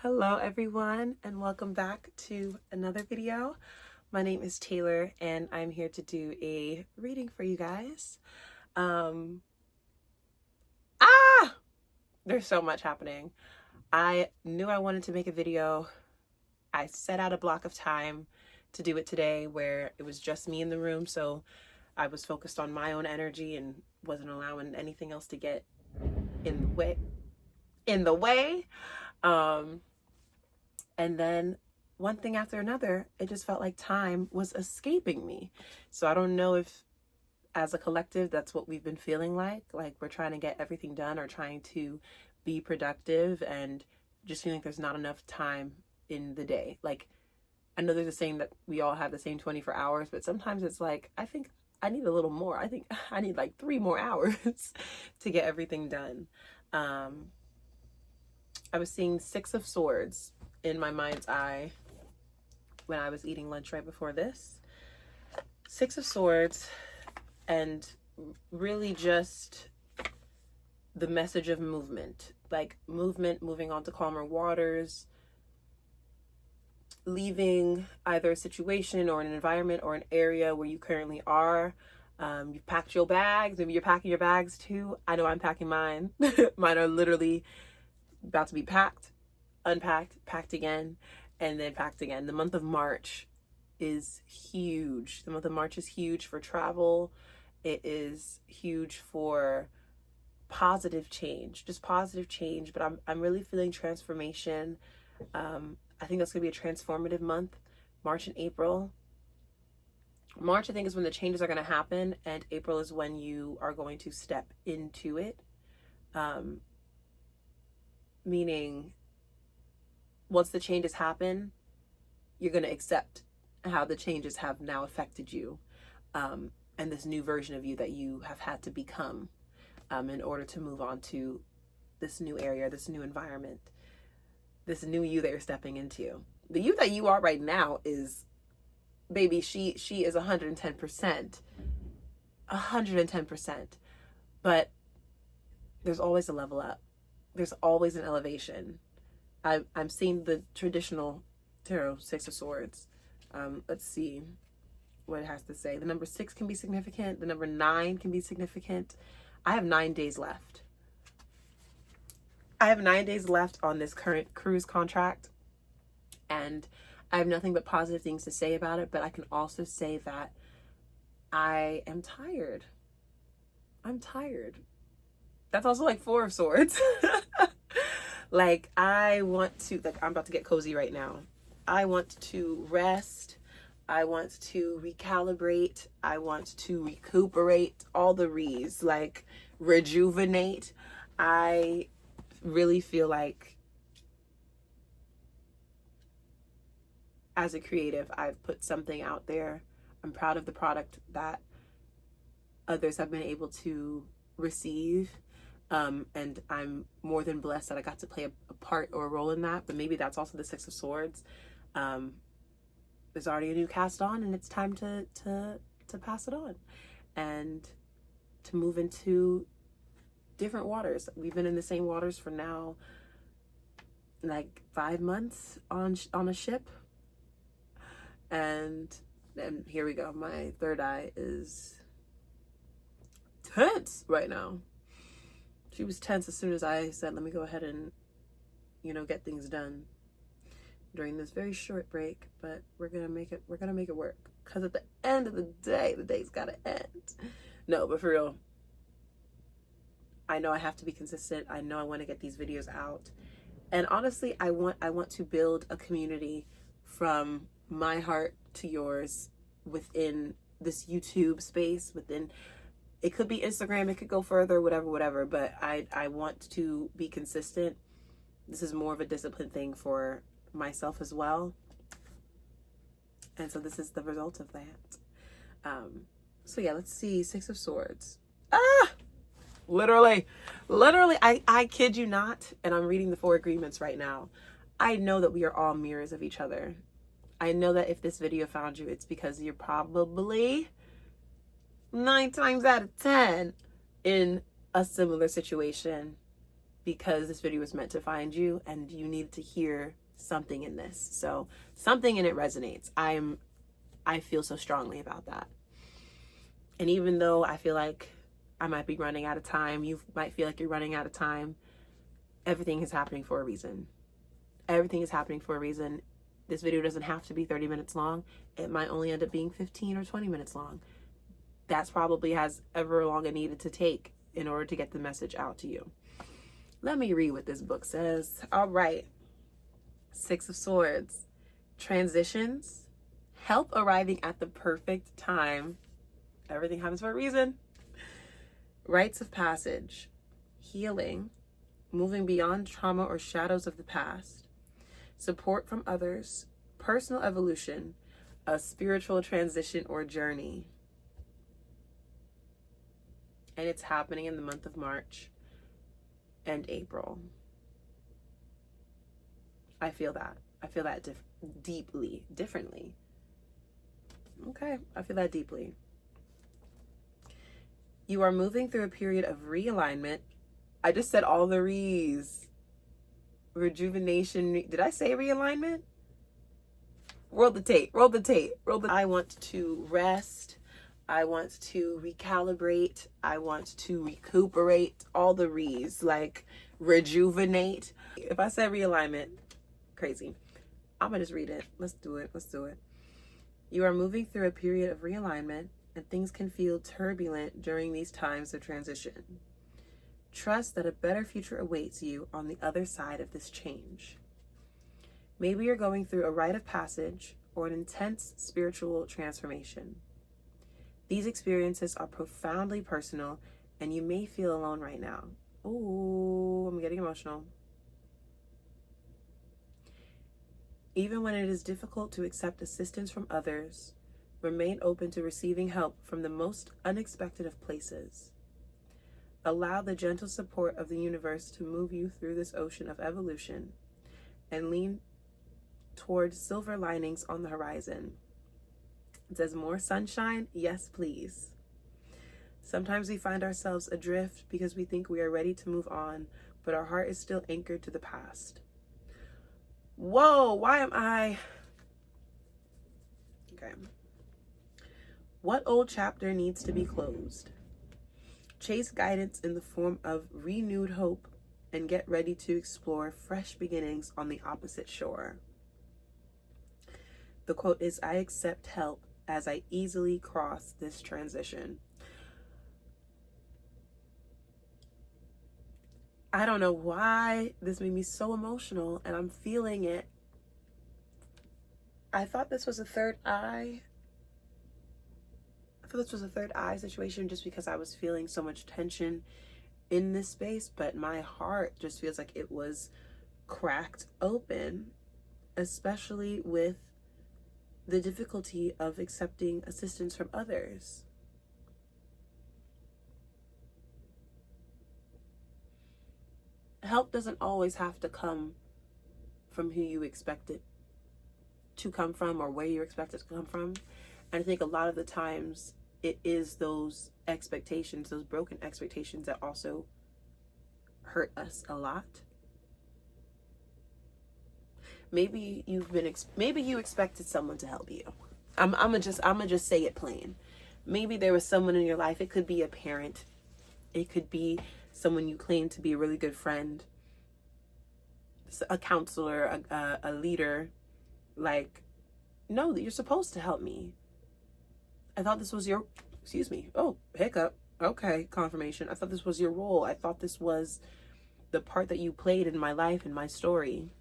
Hello everyone and welcome back to another video. My name is Taylor and I'm here to do a reading for you guys. There's so much happening. I knew I wanted to make a video. I set out a block of time to do it today where it was just me in the room, so I was focused on my own energy and wasn't allowing anything else to get in the way. And then one thing after another, it just felt like time was escaping me. So I don't know if as a collective, that's what we've been feeling like we're trying to get everything done or trying to be productive and just feeling like there's not enough time in the day. Like, I know there's a saying that we all have the same 24 hours, but sometimes it's like, I think I need a little more. I think I need like 3 more hours to get everything done. I was seeing 6 of Swords in my mind's eye when I was eating lunch right before this. 6 of Swords, and really just the message of movement, like moving on to calmer waters, leaving either a situation or an environment or an area where you currently are. You've packed your bags. Maybe you're packing your bags too. I know I'm packing mine. Mine are literally about to be packed, unpacked, packed again, and then packed again. The month of March is huge. The month of March is huge for travel. It is huge for positive change, just positive change. But I'm really feeling transformation. I think that's gonna be a transformative month, March and April. March, I think, is when the changes are gonna happen, and April is when you are going to step into it. Meaning, once the changes happen, you're going to accept how the changes have now affected you, and this new version of you that you have had to become in order to move on to this new area, this new environment, this new you that you're stepping into. The you that you are right now is, baby, she is 110%. 110%. But there's always a level up. There's always an elevation. I'm seeing the traditional tarot 6 of Swords. Let's see what it has to say. The number 6 can be significant. The number 9 can be significant. I have 9 days left. I have 9 days left on this current cruise contract, and I have nothing but positive things to say about it, but I can also say that I am tired. I'm tired. That's also like 4 of Swords. Like, I want to, like, I'm about to get cozy right now. I want to rest. I want to recalibrate. I want to recuperate, all the re's, like rejuvenate. I really feel like as a creative, I've put something out there. I'm proud of the product that others have been able to receive. And I'm more than blessed that I got to play a part or a role in that. But maybe that's also the 6 of Swords. There's already a new cast on, and it's time to pass it on and to move into different waters. We've been in the same waters for now like 5 months on a ship, and here we go. My third eye is tense right now. She was tense as soon as I said, let me go ahead and, get things done during this very short break, but we're going to make it work. Because at the end of the day, the day's got to end. No, but for real, I know I have to be consistent. I know I want to get these videos out. And honestly, I want to build a community from my heart to yours within this YouTube space, it could be Instagram, it could go further, whatever, but I want to be consistent. This is more of a discipline thing for myself as well. And so this is the result of that. So yeah, let's see. 6 of Swords. Literally, I kid you not, and I'm reading the 4 agreements right now. I know that we are all mirrors of each other. I know that if this video found you, it's because you're probably 9 times out of 10 in a similar situation because this video was meant to find you and you needed to hear something in this. So something in it resonates. I feel so strongly about that. And even though I feel like I might be running out of time, you might feel like you're running out of time, everything is happening for a reason. Everything is happening for a reason. This video doesn't have to be 30 minutes long. It might only end up being 15 or 20 minutes long. That's probably as ever long it needed to take in order to get the message out to you. Let me read what this book says. All right. Six of Swords. Transitions. Help arriving at the perfect time. Everything happens for a reason. Rites of passage. Healing. Moving beyond trauma or shadows of the past. Support from others. Personal evolution. A spiritual transition or journey. And it's happening in the month of March and April. I feel that. I feel that deeply, differently. Okay, I feel that deeply. You are moving through a period of realignment. I just said all the re's. Rejuvenation. Did I say realignment? Roll the tape. Roll the tape. I want to rest. I want to recalibrate. I want to recuperate. All the re's, like rejuvenate. If I said realignment, crazy. I'm gonna just read it. Let's do it. You are moving through a period of realignment, and things can feel turbulent during these times of transition. Trust that a better future awaits you on the other side of this change. Maybe you're going through a rite of passage or an intense spiritual transformation. These experiences are profoundly personal, and you may feel alone right now. Ooh, I'm getting emotional. Even when it is difficult to accept assistance from others, remain open to receiving help from the most unexpected of places. Allow the gentle support of the universe to move you through this ocean of evolution, and lean towards silver linings on the horizon. It says, more sunshine? Yes, please. Sometimes we find ourselves adrift because we think we are ready to move on, but our heart is still anchored to the past. Whoa, why am I... Okay. What old chapter needs to be closed? Chase guidance in the form of renewed hope and get ready to explore fresh beginnings on the opposite shore. The quote is, I accept help as I easily cross this transition. I don't know why this made me so emotional, and I'm feeling it. I thought this was a third eye. I thought this was a third eye situation just because I was feeling so much tension in this space, but my heart just feels like it was cracked open, especially with the difficulty of accepting assistance from others. Help doesn't always have to come from who you expect it to come from or where you expect it to come from. And I think a lot of the times it is those expectations, those broken expectations, that also hurt us a lot. Maybe maybe you expected someone to help you. I'm gonna just say it plain. Maybe there was someone in your life. It could be a parent. It could be someone you claim to be a really good friend, a counselor, a leader. Like, no, you're supposed to help me. I thought this was your, oh, hiccup. Okay, confirmation. I thought this was your role. I thought this was the part that you played in my life and my story.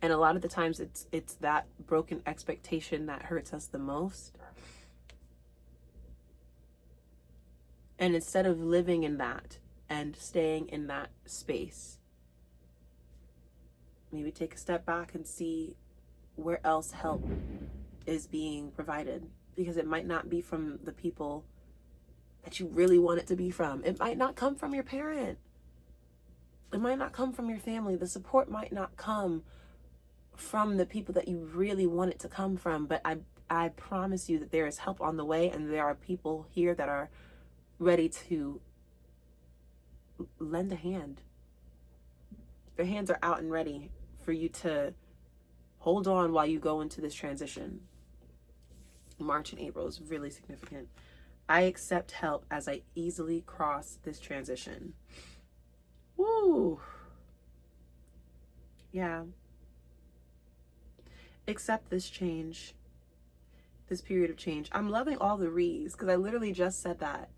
And a lot of the times it's that broken expectation that hurts us the most. And instead of living in that and staying in that space, maybe take a step back and see where else help is being provided. Because it might not be from the people that you really want it to be from. It might not come from your parent. It might not come from your family. The support might not come from the people that you really want it to come from. But I promise you that there is help on the way, and there are people here that are ready to lend a hand. Their hands are out and ready for you to hold on while you go into this transition. March and April is really significant. I accept help as I easily cross this transition. Woo! Yeah. Accept this change, this period of change. I'm loving all the re's because I literally just said that.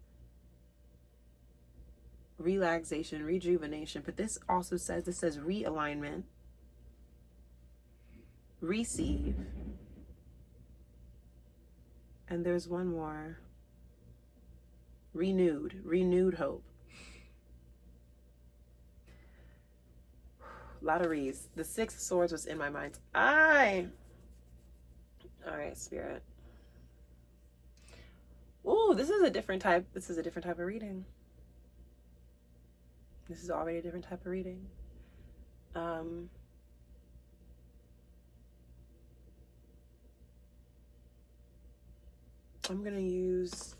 Relaxation, rejuvenation, but this also says, realignment, receive, and there's one more. Renewed hope. A lot of re's. The Six of Swords was in my mind's eye. All right, Spirit. Ooh, this is a different type. This is a different type of reading. This is already a different type of reading. I'm going to use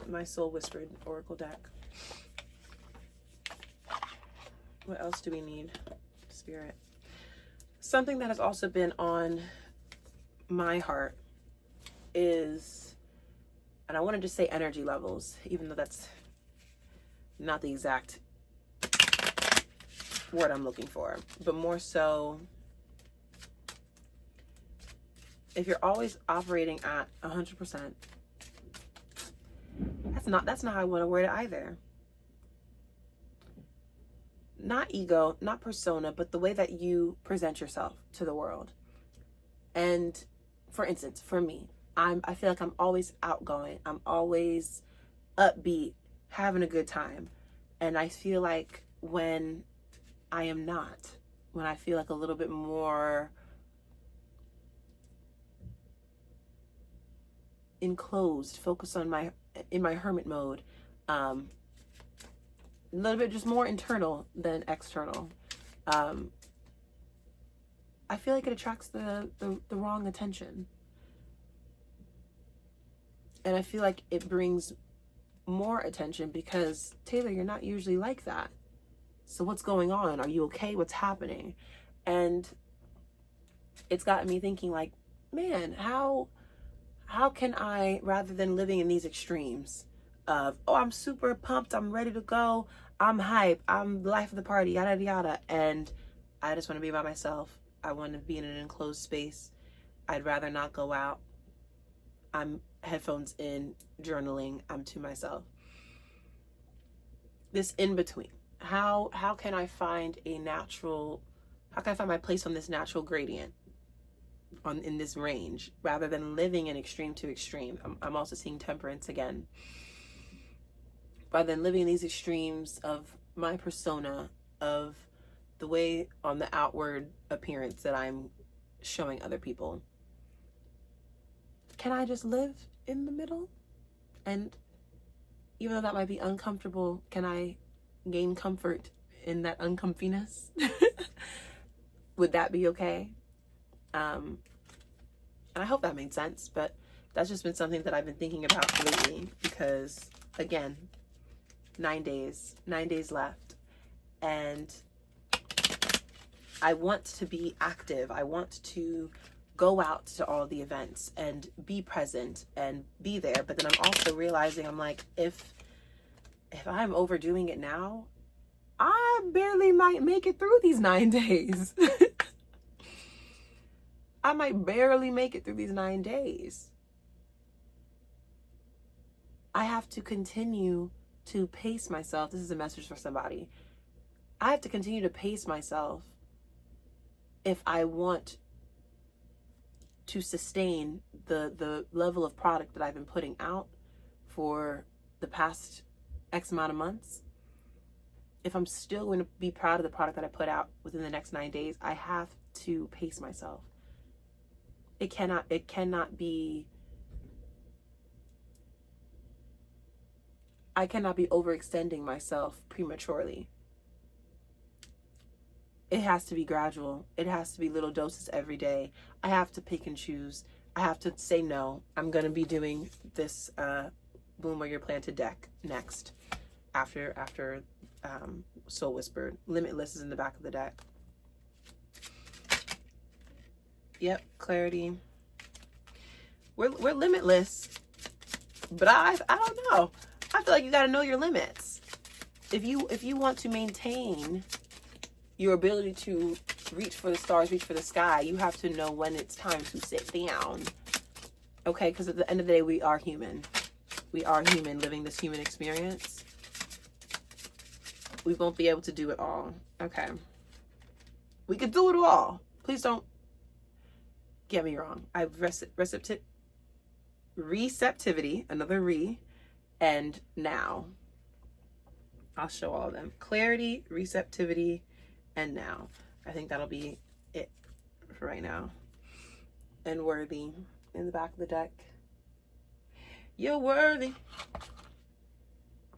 my Soul Whispered Oracle deck. What else do we need, Spirit? Something that has also been on my heart is, and I want to just say energy levels, even though that's not the exact word I'm looking for, but more so, if you're always operating at 100%, that's not how I want to word it either. Not ego, not persona, but the way that you present yourself to the world. And for instance, for me, I feel like I'm always outgoing. I'm always upbeat, having a good time. And I feel like when I am not, when I feel like a little bit more enclosed, focused on in my hermit mode, a little bit just more internal than external. I feel like it attracts the wrong attention. And I feel like it brings more attention because, Taylor, you're not usually like that. So what's going on? Are you okay? What's happening? And it's gotten me thinking, like, man, how can I, rather than living in these extremes of, oh, I'm super pumped, I'm ready to go, I'm hype, I'm the life of the party, yada yada, and I just want to be by myself. I want to be in an enclosed space. I'd rather not go out. I'm headphones in, journaling, I'm to myself. This in between. How can I find my place on this natural gradient, in this range, rather than living in extreme to extreme? I'm also seeing temperance again. Rather than living in these extremes of my persona, of the way on the outward appearance that I'm showing other people, can I just live in the middle? And even though that might be uncomfortable, can I gain comfort in that uncomfiness? Would that be okay? And I hope that made sense, but that's just been something that I've been thinking about lately because, again, 9 days left, and I want to be active. I want to go out to all the events and be present and be there. But then I'm also realizing, I'm like, if I'm overdoing it now, I barely might make it through these 9 days. I might barely make it through these 9 days. I have to continue to pace myself. This is a message for somebody. I have to continue to pace myself if I want to sustain the level of product that I've been putting out for the past X amount of months. If I'm still going to be proud of the product that I put out within the next 9 days, I have to pace myself. It cannot be, I cannot be overextending myself prematurely. It has to be gradual. It has to be little doses every day. I have to pick and choose. I have to say no. I'm going to be doing this Bloom Where You're Planted deck next, after Soul Whispered. Limitless is in the back of the deck. Yep, clarity. We're limitless, but I don't know. I feel like you got to know your limits. If you want to maintain your ability to reach for the stars, reach for the sky, you have to know when it's time to sit down. Okay, because at the end of the day, we are human. We are human living this human experience. We won't be able to do it all. Okay. We could do it all. Please don't get me wrong. I have receptivity, another re, and now. I'll show all of them. Clarity, receptivity, and now. I think that'll be it for right now. And worthy in the back of the deck. You're worthy.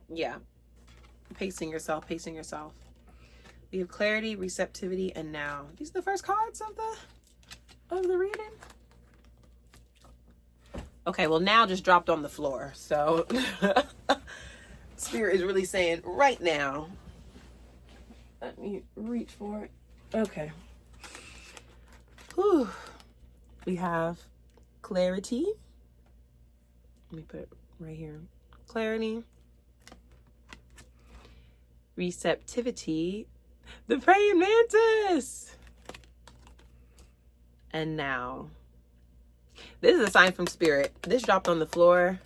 Yeah. Pacing yourself, pacing yourself. We have clarity, receptivity, and now. These are the first cards of the reading. Okay, well, now just dropped on the floor. So Spirit is really saying right now. Let me reach for it. Okay. Whew. We have clarity. Let me put it right here. Clarity. Receptivity. The praying mantis. And now. This is a sign from Spirit. This dropped on the floor.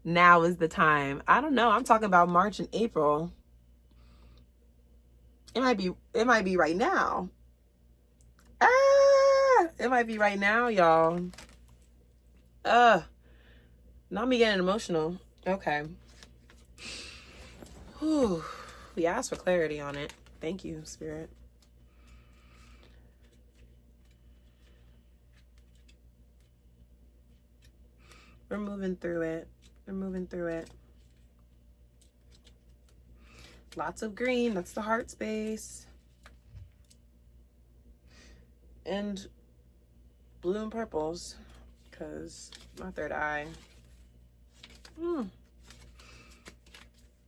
Now is the time. I don't know. I'm talking about March and April. It might be right now. It might be right now, y'all. Not me getting emotional. Okay. Whew. We asked for clarity on it. Thank you, Spirit. We're moving through it. We're moving through it. Lots of green. That's the heart space. And blue and purples. Because my third eye.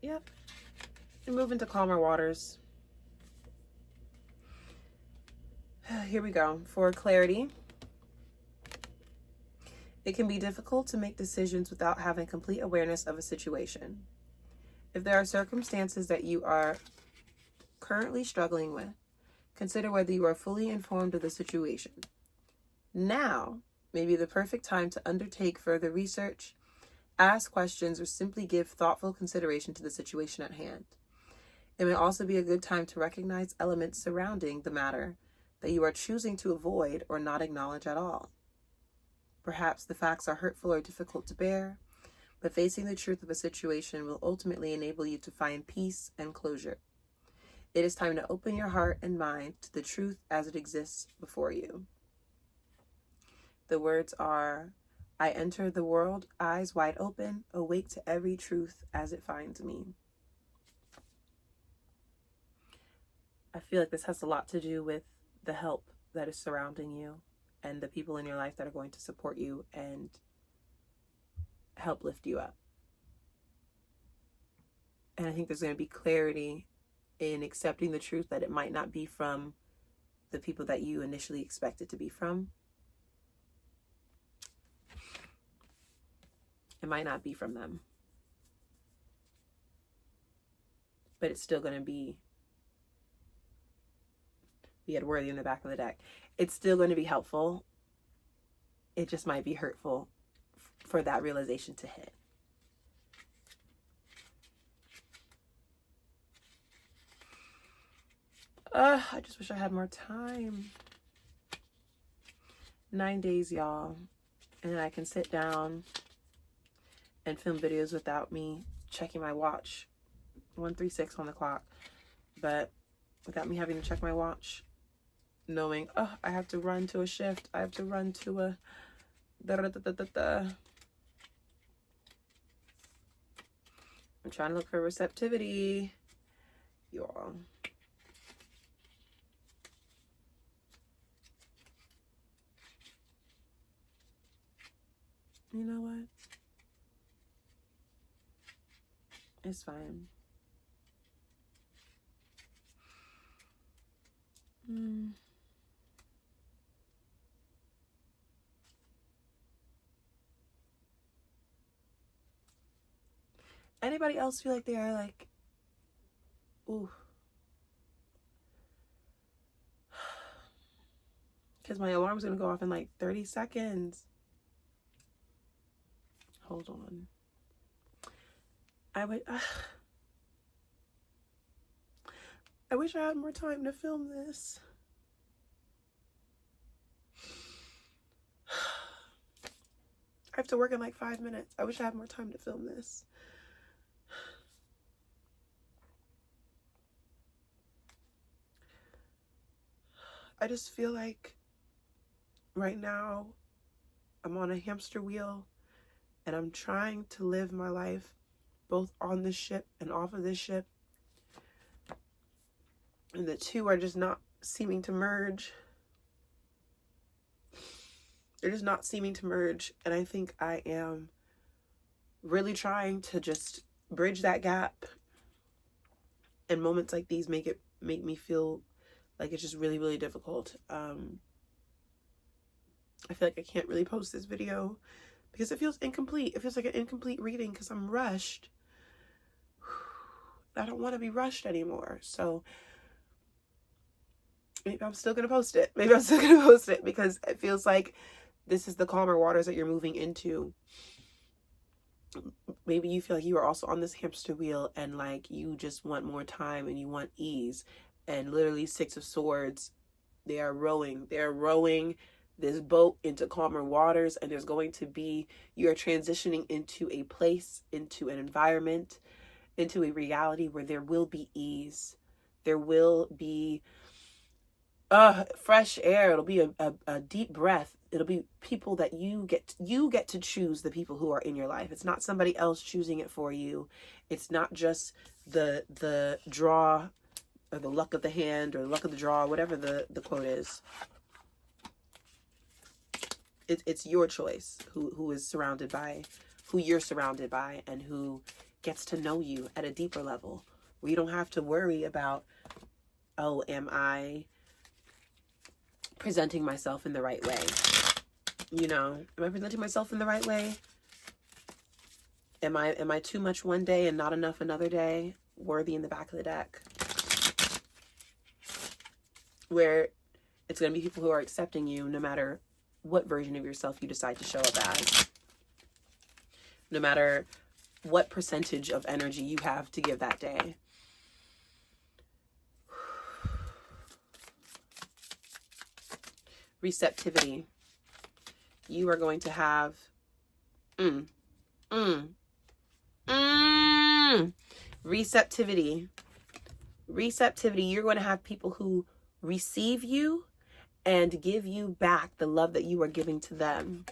Yep. We're moving to calmer waters. Here we go. For clarity. It can be difficult to make decisions without having complete awareness of a situation. If there are circumstances that you are currently struggling with, consider whether you are fully informed of the situation. Now may be the perfect time to undertake further research, ask questions, or simply give thoughtful consideration to the situation at hand. It may also be a good time to recognize elements surrounding the matter that you are choosing to avoid or not acknowledge at all. Perhaps the facts are hurtful or difficult to bear, but facing the truth of a situation will ultimately enable you to find peace and closure. It is time to open your heart and mind to the truth as it exists before you. The words are, I enter the world, eyes wide open, awake to every truth as it finds me. I feel like this has a lot to do with the help that is surrounding you and the people in your life that are going to support you and help lift you up. And I think there's going to be clarity in accepting the truth that it might not be from the people that you initially expect it to be from. It might not be from them. But it's still going to be, we had worthy in the back of the deck. It's still going to be helpful. It just might be hurtful for that realization to hit. I just wish I had more time. 9 days, y'all. And I can sit down and film videos without me checking my watch. 1:36 on the clock. But without me having to check my watch, knowing, I have to run to a shift. I have to run to a I'm trying to look for receptivity, y'all. You know what? It's fine. Anybody else feel like they are like, ooh. Because my alarm's going to go off in like 30 seconds. Hold on. I wish I had more time to film this. I have to work in like 5 minutes. I wish I had more time to film this. I just feel like right now I'm on a hamster wheel and I'm trying to live my life both on this ship and off of this ship. And the two are just not seeming to merge. They're just not seeming to merge. And I think I am really trying to just bridge that gap. And moments like these make me feel like it's just really, really difficult. I feel like I can't really post this video because it feels incomplete. It feels like an incomplete reading because I'm rushed. I don't want to be rushed anymore. So maybe I'm still going to post it. Maybe I'm still going to post it because it feels like this is the calmer waters that you're moving into. Maybe you feel like you are also on this hamster wheel and like you just want more time and you want ease. And literally Six of Swords, they are rowing this boat into calmer waters, and there's going to be, you're transitioning into a place, into an environment, into a reality where there will be ease. There will be fresh air. It'll be a deep breath. It'll be people that you get to choose the people who are in your life. It's not somebody else choosing it for you. It's not just the draw or the luck of the hand or the luck of the draw, whatever the quote is. It's your choice who is surrounded by, who you're surrounded by, and who gets to know you at a deeper level where you don't have to worry about, oh, am I presenting myself in the right way? You know, am I presenting myself in the right way? Am I too much one day and not enough another day? Worthy in the back of the deck. Where it's going to be people who are accepting you no matter what version of yourself you decide to show up as. No matter what percentage of energy you have to give that day. Receptivity. You are going to have receptivity. You're going to have people who receive you and give you back the love that you are giving to them.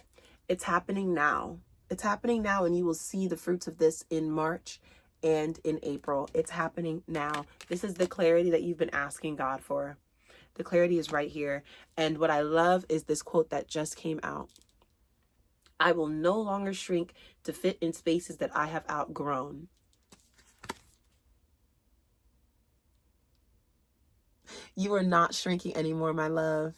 It's happening now. It's happening now, and you will see the fruits of this in March and in April. It's happening now. This is the clarity that you've been asking God for. The clarity is right here. And what I love is this quote that just came out. I will no longer shrink to fit in spaces that I have outgrown. You are not shrinking anymore, my love.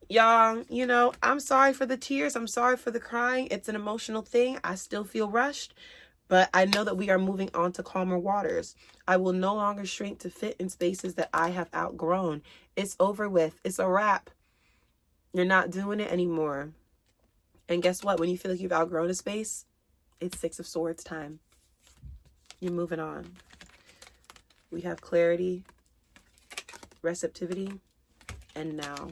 Y'all, you know, I'm sorry for the tears. I'm sorry for the crying. It's an emotional thing. I still feel rushed, but I know that we are moving on to calmer waters. I will no longer shrink to fit in spaces that I have outgrown. It's over with. It's a wrap. You're not doing it anymore. And guess what? When you feel like you've outgrown a space, it's Six of Swords time. You're moving on. We have clarity, receptivity, and now.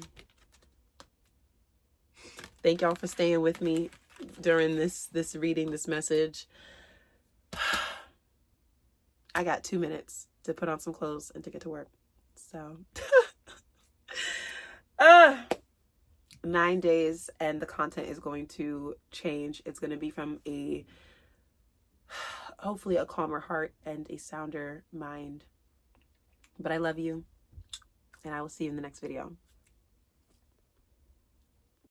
Thank y'all for staying with me during this reading, this message. I got 2 minutes to put on some clothes and to get to work. So 9 days and the content is going to change. It's going to be from hopefully a calmer heart and a sounder mind. But I love you, and I will see you in the next video.